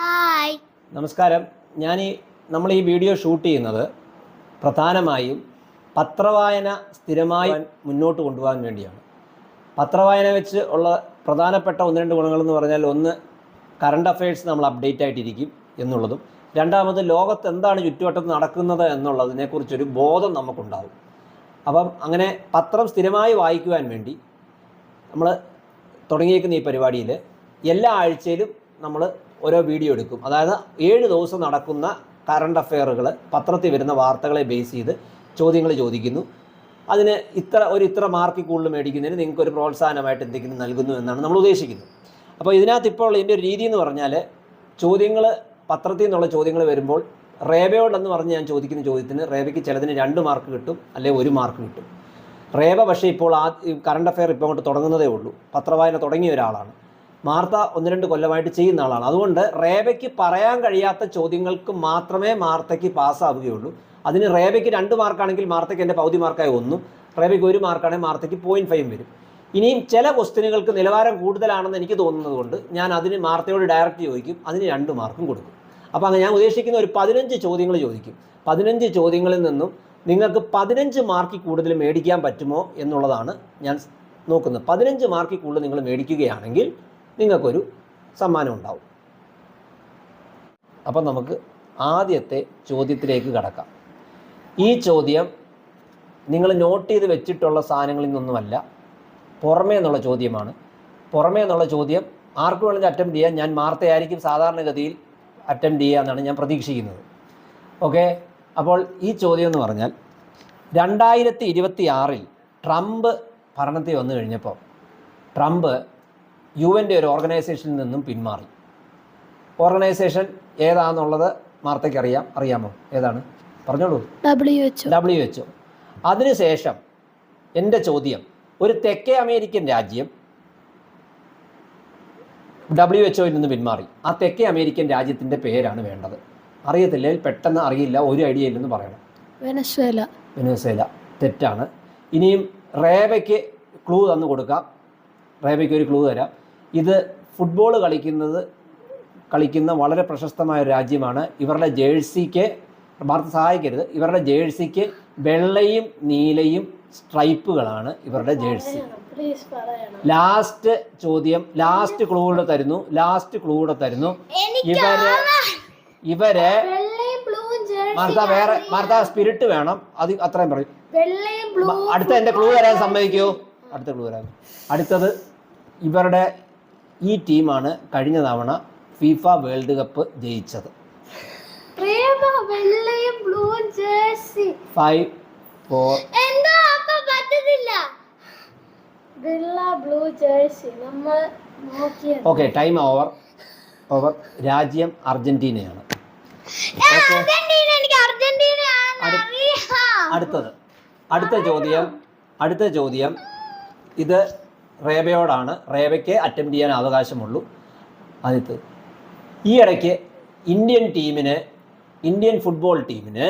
Hi നമസ്കാരം. നമ്മൾ ഈ വീഡിയോ ഷൂട്ട് ചെയ്യുന്നത് പ്രധാനമായും പത്രവായന സ്ഥിരമായി മുന്നോട്ട് കൊണ്ടുപോകാൻ വേണ്ടിയാണ്. പത്രവായന വെച്ച് ഉള്ള പ്രധാനപ്പെട്ട ഒന്ന് രണ്ട് ഗുണങ്ങളെന്ന് പറഞ്ഞാൽ, ഒന്ന്, കറണ്ട് അഫയേഴ്സ് നമ്മൾ അപ്ഡേറ്റ് ആയിട്ടിരിക്കും എന്നുള്ളതും, രണ്ടാമത് ലോകത്ത് എന്താണ് ചുറ്റുവട്ടത്ത് നടക്കുന്നത് എന്നുള്ളതിനെക്കുറിച്ചൊരു ബോധം നമുക്കുണ്ടാകും. അപ്പം അങ്ങനെ പത്രം സ്ഥിരമായി വായിക്കുവാൻ വേണ്ടി നമ്മൾ തുടങ്ങിയേക്കുന്ന ഈ പരിപാടിയിൽ എല്ലാ ആഴ്ചയിലും നമ്മൾ ഓരോ വീഡിയോ എടുക്കും. അതായത് 7 ദിവസം നടക്കുന്ന കറണ്ട് അഫെയറുകൾ, പത്രത്തിൽ വരുന്ന വാർത്തകളെ ബേസ് ചെയ്ത് ചോദ്യങ്ങൾ ചോദിക്കുന്നു. അതിന് ഇത്ര മാർക്കിൽ കൂടുതൽ മേടിക്കുന്നതിന് നിങ്ങൾക്കൊരു പ്രോത്സാഹനമായിട്ട് എന്തെങ്കിലും നൽകുന്നു എന്നാണ് നമ്മൾ ഉദ്ദേശിക്കുന്നത്. അപ്പോൾ ഇതിനകത്ത് ഇപ്പോൾ ഇതിൻ്റെ ഒരു രീതി എന്ന് പറഞ്ഞാൽ, പത്രത്തിൽ നിന്നുള്ള ചോദ്യങ്ങൾ വരുമ്പോൾ റേബയോടെന്ന് പറഞ്ഞ് ഞാൻ ചോദിക്കുന്ന ചോദ്യത്തിന് റേബയ്ക്ക് ചിലതിന് 2 മാർക്ക് കിട്ടും, അല്ലെങ്കിൽ 1 മാർക്ക് കിട്ടും. റേബ പക്ഷേ ഇപ്പോൾ കറണ്ട് അഫെയർ ഇപ്പോൾ അങ്ങോട്ട് തുടങ്ങുന്നതേ ഉള്ളൂ. പത്രവായന തുടങ്ങിയ ഒരാളാണ്. മാർത്ത 1-2 കൊല്ലമായിട്ട് ചെയ്യുന്ന ആളാണ്. അതുകൊണ്ട് റേബയ്ക്ക് പറയാൻ കഴിയാത്ത ചോദ്യങ്ങൾക്ക് മാത്രമേ മാർത്തയ്ക്ക് പാസ്സാവുകയുള്ളൂ. അതിന് റേബയ്ക്ക് 2 മാർക്കാണെങ്കിൽ മാർത്തയ്ക്ക് എൻ്റെ പകുതി മാർക്കായി 1, റേബയ്ക്ക് 1 മാർക്കാണെങ്കിൽ മാർത്തയ്ക്ക് 0.5 വരും. ഇനിയും ചില ക്വസ്റ്റ്യനുകൾക്ക് നിലവാരം കൂടുതലാണെന്ന് എനിക്ക് തോന്നുന്നത് കൊണ്ട് ഞാൻ അതിന് മാർത്തയോട് ഡയറക്റ്റ് ചോദിക്കും, അതിന് 2 മാർക്കും കൊടുക്കും. അപ്പോൾ അങ്ങനെ ഞാൻ ഉദ്ദേശിക്കുന്ന ഒരു 15 ചോദ്യങ്ങൾ ചോദിക്കും. 15 ചോദ്യങ്ങളിൽ നിന്നും നിങ്ങൾക്ക് 15 മാർക്കിൽ കൂടുതൽ മേടിക്കാൻ പറ്റുമോ എന്നുള്ളതാണ് ഞാൻ നോക്കുന്നത്. 15 മാർക്കിൽ കൂടുതൽ നിങ്ങൾ മേടിക്കുകയാണെങ്കിൽ നിങ്ങൾക്കൊരു സമ്മാനം ഉണ്ടാവും. അപ്പം നമുക്ക് ആദ്യത്തെ ചോദ്യത്തിലേക്ക് കടക്കാം. ഈ ചോദ്യം നിങ്ങൾ നോട്ട് ചെയ്ത് വെച്ചിട്ടുള്ള സാധനങ്ങളിൽ നിന്നൊന്നുമല്ല, പുറമേ നിന്നുള്ള ചോദ്യമാണ്. പുറമേ നിന്നുള്ള ചോദ്യം ആർക്ക് വേണമെങ്കിൽ അറ്റംപ്റ്റ് ചെയ്യാൻ. ഞാൻ മാർത്തയായിരിക്കും സാധാരണഗതിയിൽ അറ്റംപ്റ്റ് ചെയ്യുക എന്നാണ് ഞാൻ പ്രതീക്ഷിക്കുന്നത്. ഓക്കെ, അപ്പോൾ ഈ ചോദ്യം എന്ന് പറഞ്ഞാൽ, 2026 ട്രംപ് ഭരണത്തിൽ വന്നു കഴിഞ്ഞപ്പോൾ ട്രംപ് UN-ൻ്റെ ഒരു ഓർഗനൈസേഷനിൽ നിന്നും പിന്മാറി. ഓർഗനൈസേഷൻ ഏതാണെന്നുള്ളത് മാർത്തയ്ക്ക് അറിയാമോ? ഏതാണ്? പറഞ്ഞോളൂ. WHO. അതിനുശേഷം എൻ്റെ ചോദ്യം, ഒരു തെക്കേ അമേരിക്കൻ രാജ്യം WHO-ൽ നിന്ന് പിന്മാറി. ആ തെക്കേ അമേരിക്കൻ രാജ്യത്തിൻ്റെ പേരാണ് വേണ്ടത്. അറിയത്തില്ല, പെട്ടെന്ന് അറിയില്ല, ഒരു ഐഡിയ ഇല്ലെന്ന് പറയണം. വെനസ്വേല. തെറ്റാണ്. ഇനിയും റേബയ്ക്ക് ക്ലൂ തന്നു കൊടുക്കാം. റേബയ്ക്ക് ഒരു ക്ലൂ തരാം. ഇത് ഫുട്ബോൾ കളിക്കുന്ന വളരെ പ്രശസ്തമായ ഒരു രാജ്യമാണ്. ഇവരുടെ ജേഴ്സിക്ക്, ഭാരത സഹായിക്കരുത്, ഇവരുടെ ജേഴ്സിക്ക് വെള്ളയും നീലയും സ്ട്രൈപ്പുകളാണ് ഇവരുടെ ജേഴ്സി. ലാസ്റ്റ് ചോദ്യം, ലാസ്റ്റ് ക്ലൂ കൂടെ തരുന്നു. ഇവരെ മാർത്ത സ്പിരിറ്റ് വേണം, അത് അത്രയും പറയും. അടുത്ത എൻ്റെ ക്ലൂ തരാൻ സമ്മതിക്കൂ? അടുത്തത് ഇവരുടെ ഈ ടീമാണ് കഴിഞ്ഞ തവണ ഫിഫ വേൾഡ് കപ്പ് ജയിച്ചത്. 5, 4. Okay, time over. രാജ്യം അർജന്റീനയാണ്. അടുത്ത ചോദ്യം ഇത് റേബയോടാണ്. റേബയ്ക്ക് അറ്റംപ്റ്റ് ചെയ്യാൻ അവകാശമുള്ളൂ. ആദ്യത്തെ, ഈ ഇടയ്ക്ക് ഇന്ത്യൻ ഫുട്ബോൾ ടീമിന്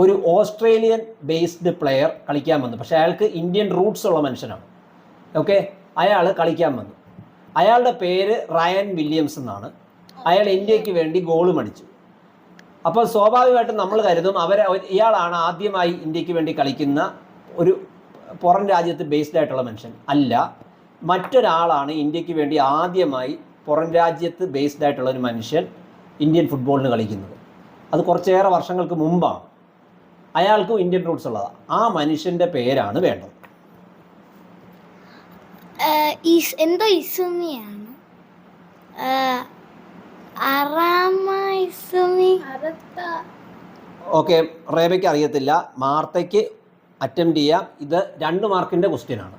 ഒരു ഓസ്ട്രേലിയൻ ബേസ്ഡ് പ്ലെയർ കളിക്കാൻ വന്നു. പക്ഷേ അയാൾക്ക് ഇന്ത്യൻ റൂട്ട്സ് ഉള്ള മനുഷ്യനാണ്. ഓക്കെ, അയാൾ കളിക്കാൻ വന്നു. അയാളുടെ പേര് റയൻ വില്യംസ് എന്നാണ്. അയാൾ ഇന്ത്യക്ക് വേണ്ടി ഗോളും അടിച്ചു. അപ്പോൾ സ്വാഭാവികമായിട്ടും നമ്മൾ കരുതും ഇയാളാണ് ആദ്യമായി ഇന്ത്യക്ക് വേണ്ടി കളിക്കുന്ന ഒരു പുറം രാജ്യത്ത് ബേസ്ഡ് ആയിട്ടുള്ള മനുഷ്യൻ. അല്ല, മറ്റൊരാളാണ് ഇന്ത്യക്ക് വേണ്ടി ആദ്യമായി പുറം രാജ്യത്ത് ബേസ്ഡ് ആയിട്ടുള്ള ഒരു മനുഷ്യൻ ഇന്ത്യൻ ഫുട്ബോളിന് കളിക്കുന്നത്. അത് കുറച്ചേറെ വർഷങ്ങൾക്ക് മുമ്പാണ്. അയാൾക്കും ഇന്ത്യൻ റൂട്ട്സ് ഉള്ളതാണ്. ആ മനുഷ്യൻ്റെ പേരാണ് വേണ്ടത്. ഓക്കെ, റേബയ്ക്ക് അറിയത്തില്ല, മാർത്തയ്ക്ക് അറ്റംപ്റ്റ് ചെയ്യാം. ഇത് 2 മാർക്കിൻ്റെ ക്വസ്റ്റ്യനാണ്.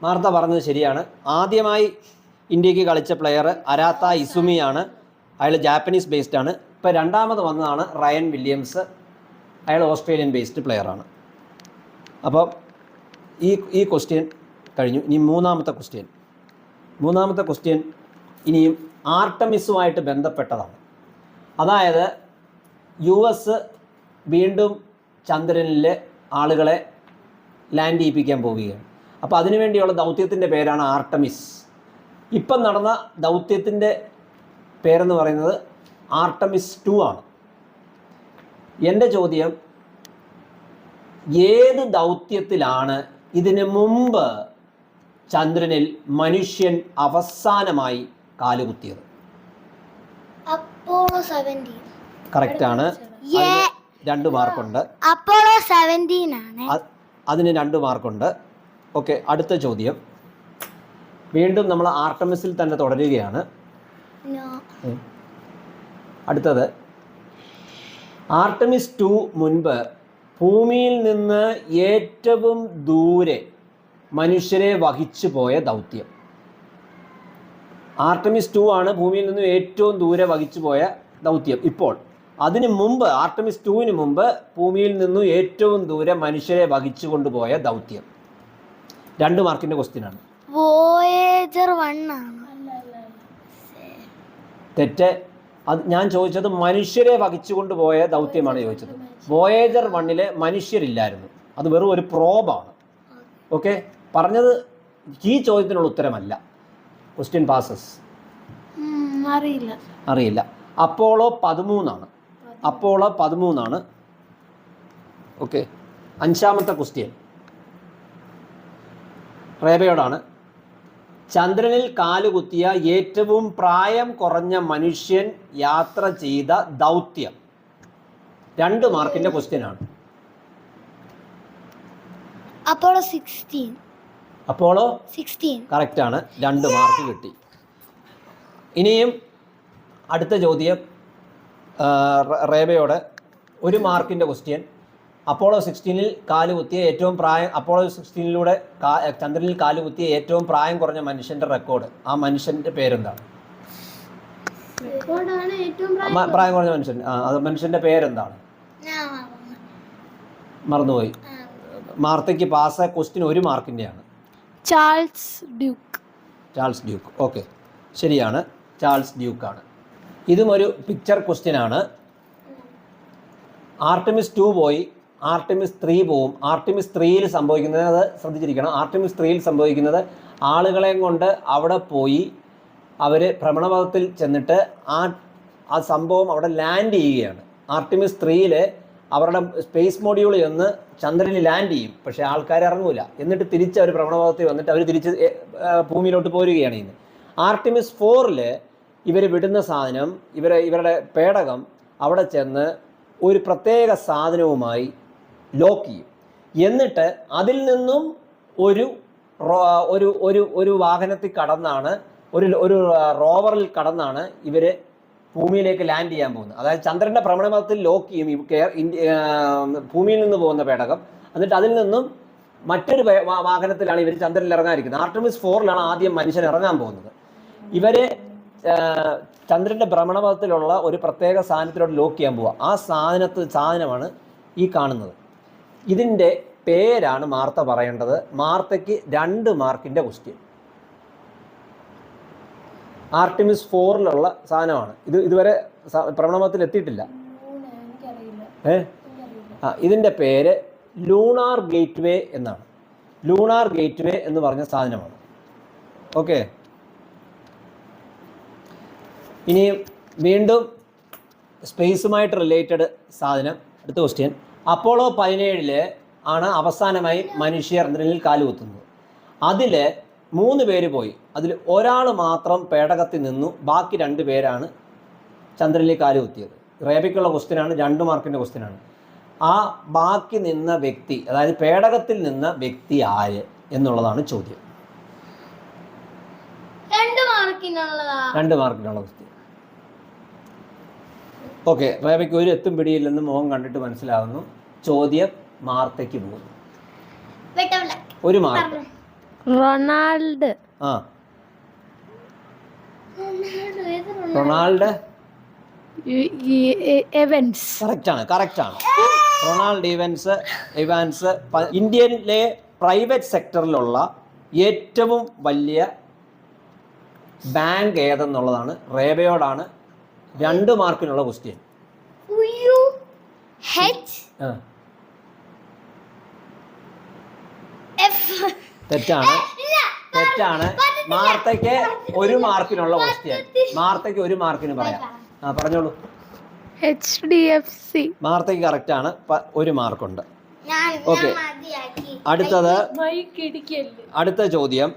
മാർത്ത പറഞ്ഞത് ശരിയാണ്. ആദ്യമായി ഇന്ത്യക്ക് കളിച്ച പ്ലെയർ അരാത്ത ഇസുമിയാണ്. അയാൾ ജാപ്പനീസ് ബേസ്ഡ് ആണ്. ഇപ്പോൾ രണ്ടാമത് വന്നതാണ് റയൻ വില്യംസ്. അയാൾ ഓസ്ട്രേലിയൻ ബേസ്ഡ് പ്ലെയറാണ്. അപ്പം ഈ ക്വസ്റ്റ്യൻ കഴിഞ്ഞു. ഇനി മൂന്നാമത്തെ ക്വസ്റ്റ്യൻ ഇനിയും ആർട്ടമിസുമായിട്ട് ബന്ധപ്പെട്ടതാണ്. അതായത് US വീണ്ടും ചന്ദ്രനിൽ ആളുകളെ ലാൻഡ് ചെയ്യിപ്പിക്കാൻ പോവുകയാണ്. അപ്പോൾ അതിനുവേണ്ടിയുള്ള ദൗത്യത്തിൻ്റെ പേരാണ് ആർട്ടമിസ്. ഇപ്പം നടന്ന ദൗത്യത്തിൻ്റെ പേരെന്ന് പറയുന്നത് ആർട്ടമിസ് 2 ആണ്. എൻ്റെ ചോദ്യം, ഏത് ദൗത്യത്തിലാണ് ഇതിനു മുമ്പ് ചന്ദ്രനിൽ മനുഷ്യൻ അവസാനമായി കാലുകുത്തിയത്? അപ്പോളോ 17. കറക്റ്റാണ്. 2 മാർക്കുണ്ട്. അപ്പോളോ 17 ആണ്. അതിന് 2 മാർക്കുണ്ട്. ഓക്കെ, അടുത്ത ചോദ്യം. വീണ്ടും നമ്മൾ ആർട്ടമിസിൽ തന്നെ തുടരുകയാണ്. അടുത്തത്, ആർട്ടമിസ് 2 മുൻപ് ഭൂമിയിൽ നിന്ന് ഏറ്റവും ദൂരെ മനുഷ്യരെ വഹിച്ചു പോയ ദൗത്യം. ആർട്ടമിസ് 2 ആണ് ഭൂമിയിൽ നിന്ന് ഏറ്റവും ദൂരെ വഹിച്ചു പോയ ദൗത്യം. ഇപ്പോൾ അതിനു മുമ്പ്, ആർട്ടമിസ് 2-ന് മുമ്പ് ഭൂമിയിൽ നിന്നും ഏറ്റവും ദൂരെ മനുഷ്യരെ വഹിച്ചു കൊണ്ടുപോയ ദൗത്യം. 2 മാർക്കിൻ്റെ ക്വസ്റ്റ്യനാണ്. വോയേജർ 1 ആണ്. തെറ്റ്. അത് ഞാൻ ചോദിച്ചത് മനുഷ്യരെ വഹിച്ചുകൊണ്ട് പോയ ദൗത്യമാണ് ചോദിച്ചത്. വോയേജർ 1-ല് മനുഷ്യരില്ലായിരുന്നു, അത് വെറും ഒരു പ്രോബാണ്. ഓക്കെ, പറഞ്ഞത് ഈ ചോദ്യത്തിനുള്ള ഉത്തരമല്ല. Question passes. അറിയില്ല. അപ്പോളോ 13 ആണ്. അപ്പോളോ 13 ആണ്. ഓക്കെ, 5ാമത്തെ ക്വസ്റ്റ്യൻ റേബയോടാണ്. ചന്ദ്രനിൽ കാലുകുത്തിയ ഏറ്റവും പ്രായം കുറഞ്ഞ മനുഷ്യൻ യാത്ര ചെയ്ത ദൗത്യം. 2 മാർക്കിന്റെ ക്വസ്റ്റ്യനാണ്. അപ്പോളോ 16. അപ്പോളോ 16 കറക്റ്റാണ്. 2 മാർക്ക് കിട്ടി. ഇനിയും അടുത്ത ചോദ്യം റേബയോട്. 1 മാർക്കിന്റെ ക്വസ്റ്റ്യൻ. അപ്പോളോ 16-ൽ കാലുകുത്തിയ ഏറ്റവും പ്രായം, അപ്പോളോ 16-ലൂടെ ചന്ദ്രനിൽ കാലുകുത്തിയ ഏറ്റവും പ്രായം കുറഞ്ഞ മനുഷ്യന്റെ റെക്കോർഡ്. ആ മനുഷ്യന്റെ പേരെന്താണ്? പ്രായം കുറഞ്ഞ മനുഷ്യൻ, അത് മനുഷ്യന്റെ പേരെന്താണ്? മറന്നുപോയി. മാർത്തയ്ക്ക് പാസ്. ക്വസ്റ്റ്യൻ 1 മാർക്കിൻ്റെയാണ്. Charles Duke. ഓക്കെ, ശരിയാണ്. ചാൾസ് ഡ്യൂക്കാണ്. ഇതും ഒരു പിക്ചർ ക്വസ്റ്റ്യനാണ്. ആർട്ടമിസ് 2 പോയി, ആർട്ടമിസ് 3 പോവും. ആർട്ടമിസ് 3-ൽ സംഭവിക്കുന്നത് ശ്രദ്ധിച്ചിരിക്കണം. ആർട്ടമിസ് 3-ൽ സംഭവിക്കുന്നത് ആളുകളെയും കൊണ്ട് അവിടെ പോയി അവർ ഭ്രമണപഥത്തിൽ ചെന്നിട്ട് ആ സംഭവം അവിടെ ലാൻഡ് ചെയ്യുകയാണ്. ആർട്ടമിസ് 3-ൽ അവരുടെ സ്പേസ് മൊഡ്യൂൾ ചെന്ന് ചന്ദ്രനിൽ ലാൻഡ് ചെയ്യും, പക്ഷേ ആൾക്കാർ ഇറങ്ങൂല. എന്നിട്ട് തിരിച്ച് അവർ ഭ്രമണപഥത്തിൽ വന്നിട്ട് അവർ തിരിച്ച് ഭൂമിയിലോട്ട് പോരുകയാണ് ചെയ്യുന്നത്. ആർട്ടമിസ് 4-ൽ ഇവർ വിടുന്ന സാധനം, ഇവരുടെ പേടകം അവിടെ ചെന്ന് ഒരു പ്രത്യേക സാധനവുമായി ലോക്ക് ചെയ്യും. എന്നിട്ട് അതിൽ നിന്നും ഒരു വാഹനത്തിൽ കടന്നാണ്, ഒരു റോവറിൽ കടന്നാണ് ഇവർ ഭൂമിയിലേക്ക് ലാൻഡ് ചെയ്യാൻ പോകുന്നത്. അതായത് ചന്ദ്രൻ്റെ ഭ്രമണപഥത്തിൽ ലോക്ക് ചെയ്യും ഭൂമിയിൽ നിന്ന് പോകുന്ന പേടകം. എന്നിട്ട് അതിൽ നിന്നും മറ്റൊരു വാഹനത്തിലാണ് ഇവർ ചന്ദ്രനിൽ ഇറങ്ങാതിരിക്കുന്നത്. ആർട്ടമിസ് 4-ലാണ് ആദ്യം മനുഷ്യൻ ഇറങ്ങാൻ പോകുന്നത്. ഇവരെ ചന്ദ്രൻ്റെ ഭ്രമണപഥത്തിലുള്ള ഒരു പ്രത്യേക സാധനത്തിലോട്ട് ലോക്ക് ചെയ്യാൻ പോവുക. ആ സാധനമാണ് ഈ കാണുന്നത്. ഇതിൻ്റെ പേരാണ് മാർത്ത പറയേണ്ടത്. മാർത്തയ്ക്ക് 2 മാർക്കിൻ്റെ ക്വസ്റ്റ്യൻ. ആർട്ടമിസ് 4-ലുള്ള സാധനമാണ് ഇത്. ഇതുവരെ ഭ്രമണപഥത്തിൽ എത്തിയിട്ടില്ല. ഇതിൻ്റെ പേര് ലൂണാർ ഗേറ്റ്വേ എന്നാണ്. ലൂണാർ ഗേറ്റ്വേ എന്ന് പറഞ്ഞ സാധനമാണ്. ഓക്കെ, ഇനി വീണ്ടും സ്പേസുമായിട്ട് റിലേറ്റഡ് സാധനം. അടുത്ത ക്വസ്റ്റ്യൻ. അപ്പോളോ 17-ൽ ആണ് അവസാനമായി മനുഷ്യർ ചന്ദ്രനിൽ കാലുകുത്തുന്നത്. അതിൽ 3 പേര് പോയി. അതിൽ ഒരാൾ മാത്രം പേടകത്തിൽ നിന്നു. ബാക്കി 2 പേരാണ് ചന്ദ്രനിൽ കാലുകുത്തിയത്. റേബയ്ക്കുള്ള ക്വസ്റ്റ്യനാണ്. 2 മാർക്കിൻ്റെ ക്വസ്റ്റ്യനാണ്. ആ ബാക്കി നിന്ന വ്യക്തി, അതായത് പേടകത്തിൽ നിന്ന വ്യക്തി ആര് എന്നുള്ളതാണ് ചോദ്യം. 2 മാർക്കിനുള്ള ക്വസ്റ്റ്യൻ. ഓക്കെ, റേബയ്ക്ക് ഒരു എത്തും പിടിയില്ലെന്ന് മോഹം കണ്ടിട്ട് മനസ്സിലാവുന്നു. ചോദ്യം മാർത്തയ്ക്ക് പോകുന്നു. 1 മാർക്ക്. Ronald Evans. കറക്റ്റാണ്. റൊണാൾഡ് ഇവാൻസ് ഇന്ത്യയിലെ പ്രൈവറ്റ് സെക്ടറിലുള്ള ഏറ്റവും വലിയ ബാങ്ക് ഏതെന്നുള്ളതാണ്. റേബയോടാണ് 2 മാർക്കിനുള്ള ക്വസ്റ്റ്യൻ. തെറ്റാണ്. തെറ്റാണ്. മാർത്തയ്ക്ക് 1 മാർക്കിനുള്ള ക്വസ്റ്റ്യൻ. മാർത്തയ്ക്ക് 1 മാർക്കിന് പറയാം. പറഞ്ഞോളൂ. HDFC. മാർത്തയ്ക്ക് കറക്റ്റ് ആണ്. 1 മാർക്കുണ്ട്. ഓക്കെ, അടുത്ത ചോദ്യം.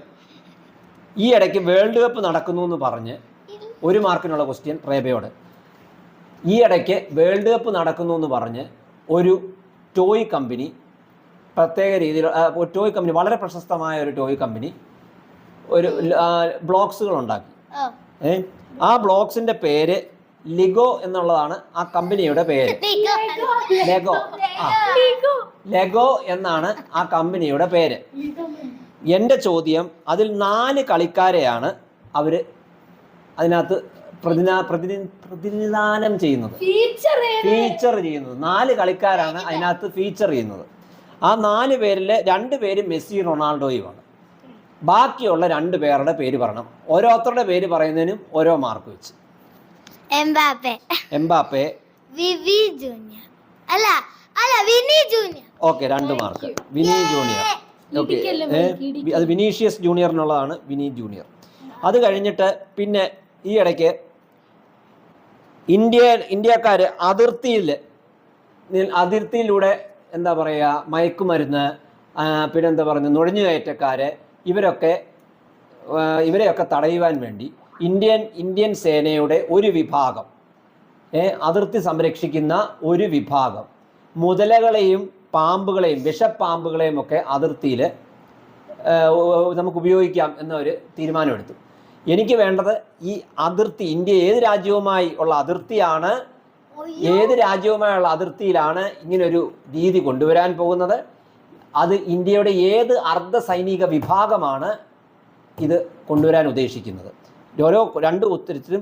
ഈ ഇടയ്ക്ക് വേൾഡ് കപ്പ് നടക്കുന്നു എന്ന് പറഞ്ഞ് 1 മാർക്കിനുള്ള ക്വസ്റ്റ്യൻ റേബയോട്. ഈ ഇടയ്ക്ക് വേൾഡ് കപ്പ് നടക്കുന്നു എന്ന് പറഞ്ഞ് ഒരു ടോയ് കമ്പനി, പ്രത്യേക രീതിയിൽ ടോയ് കമ്പനി, വളരെ പ്രശസ്തമായ ഒരു ടോയ് കമ്പനി ഒരു ബ്ലോക്സുകൾ ഉണ്ടാക്കി. ആ ബ്ലോക്സിന്റെ പേര് ലിഗോ എന്നുള്ളതാണ് ആ കമ്പനിയുടെ പേര്. ലെഗോ എന്നാണ് ആ കമ്പനിയുടെ പേര്. എൻ്റെ ചോദ്യം, അതിൽ 4 കളിക്കാരെയാണ് അവര് അതിനകത്ത് പ്രതിനിധാനം ചെയ്യുന്നത്, ഫീച്ചർ ചെയ്യുന്നത്. 4 കളിക്കാരാണ് അതിനകത്ത് ഫീച്ചർ ചെയ്യുന്നത്. ആ 4 പേരിൽ 2 പേര് മെസ്സി റൊണാൾഡോയുമാണ്. ബാക്കിയുള്ള 2 പേരുടെ പേര് പറയണം. ഓരോരുത്തരുടെ പേര് പറയുന്നതിനും ഓരോ മാർക്ക് വെച്ച്. Mbappe, Vini Junior. Okay, 2 mark. Vini Junior. Okay, അത് വിനീഷ്യസ് ജൂനിയർ എന്നുള്ളതാണ് വിനി ജൂനിയർ. അത് കഴിഞ്ഞിട്ട് പിന്നെ ഈ ഇടയ്ക്ക് ഇന്ത്യക്കാർ അതിർത്തിയിലൂടെ എന്താ പറയുക, മയക്കുമരുന്ന്, പിന്നെന്താ പറയുക, നുഴഞ്ഞുകയറ്റക്കാര്, ഇവരെയൊക്കെ തടയുവാൻ വേണ്ടി ഇന്ത്യൻ സേനയുടെ ഒരു വിഭാഗം, അതിർത്തി സംരക്ഷിക്കുന്ന ഒരു വിഭാഗം മുതലകളെയും പാമ്പുകളെയും വിഷപ്പാമ്പുകളെയും ഒക്കെ അതിർത്തിയിൽ നമുക്ക് ഉപയോഗിക്കാം എന്നൊരു തീരുമാനമെടുത്തു. എനിക്ക് വേണ്ടത് ഈ അതിർത്തി, ഇന്ത്യ ഏത് രാജ്യവുമായുള്ള അതിർത്തിയിലാണ് ഇങ്ങനൊരു രീതി കൊണ്ടുവരാൻ പോകുന്നത്, അത് ഇന്ത്യയുടെ ഏത് അർദ്ധ സൈനിക വിഭാഗമാണ് ഇത് കൊണ്ടുവരാൻ ഉദ്ദേശിക്കുന്നത്. ഓരോ 2 ഉത്തരത്തിലും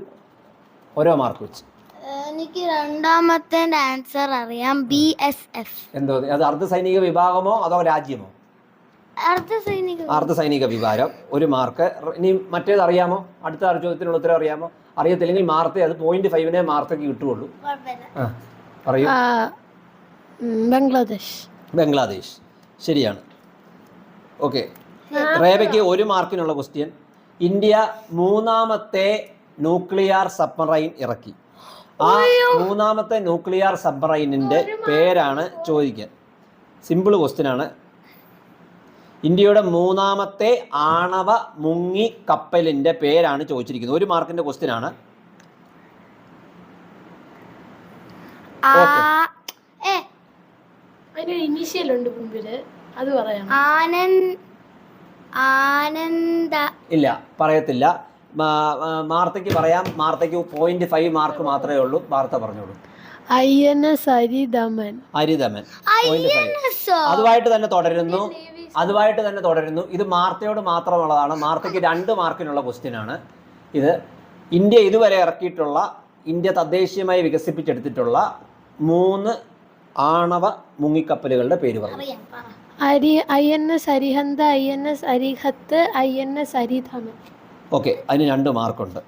ഓരോ മാർക്ക് വെച്ച്. എനിക്ക് രണ്ടാമത്തെ ആൻസർ അറിയാം, BSF. എന്തോ അത് അർദ്ധ സൈനിക വിഭാഗമോ അതോ രാജ്യമോ? അർദ്ധ സൈനിക വിഭാഗം, 1 മാർക്ക്. ഇനി മറ്റേത് അറിയാമോ? അടുത്ത ചോദ്യത്തിനുള്ള ഉത്തരം അറിയാമോ? അറിയത്തില്ലെങ്കിൽ മാർത്തേ, അത് 0.5 മാർത്തക്ക് കിട്ടുള്ളൂ. പറയൂ. ബംഗ്ലാദേശ് ശരിയാണ്. ഓക്കെ, റേബയ്ക്ക് 1 മാർക്കിനുള്ള ക്വസ്റ്റ്യൻ. ഇന്ത്യ 3ാമത്തെ ന്യൂക്ലിയർ സബ്മറൈൻ ഇറക്കി. ആ 3ാമത്തെ ന്യൂക്ലിയർ സബ്മറൈനിന്റെ പേരാണ് ചോദിക്കാൻ. സിമ്പിൾ ക്വസ്റ്റ്യൻ ആണ്. ഇന്ത്യയുടെ 3ാമത്തെ ആണവ മുങ്ങി കപ്പലിന്റെ പേരാണ് ചോദിച്ചിരിക്കുന്നത്. 1 മാർക്കിന്റെ ക്വസ്റ്റ്യൻ ആണ്. ഇല്ല, പറയത്തില്ല. മാർത്തയ്ക്ക് പറയാം. മാർത്തയ്ക്ക് 0.5 മാർക്ക് മാത്രമേ ഉള്ളൂ. വാർത്ത പറഞ്ഞോളൂ. INS ഹരിതമൻ. 0.5. അതുമായിട്ട് തന്നെ തുടരുന്നു. ഇത് മാർത്തയോട് മാത്രമുള്ളതാണ്. മാർത്തയ്ക്ക് 2 മാർക്കിനുള്ള ക്വസ്റ്റ്യൻ ആണ് ഇത്. ഇന്ത്യ ഇതുവരെ ഇറക്കിയിട്ടുള്ള, ഇന്ത്യ തദ്ദേശീയമായി വികസിപ്പിച്ചെടുത്തിട്ടുള്ള 3 ആണവ മുങ്ങിക്കപ്പലുകളുടെ പേര് പറയും. INS Arihant, INS Arighaat, INS Aridhaman. Okay, അതിന് 2 മാർക്കുണ്ട്.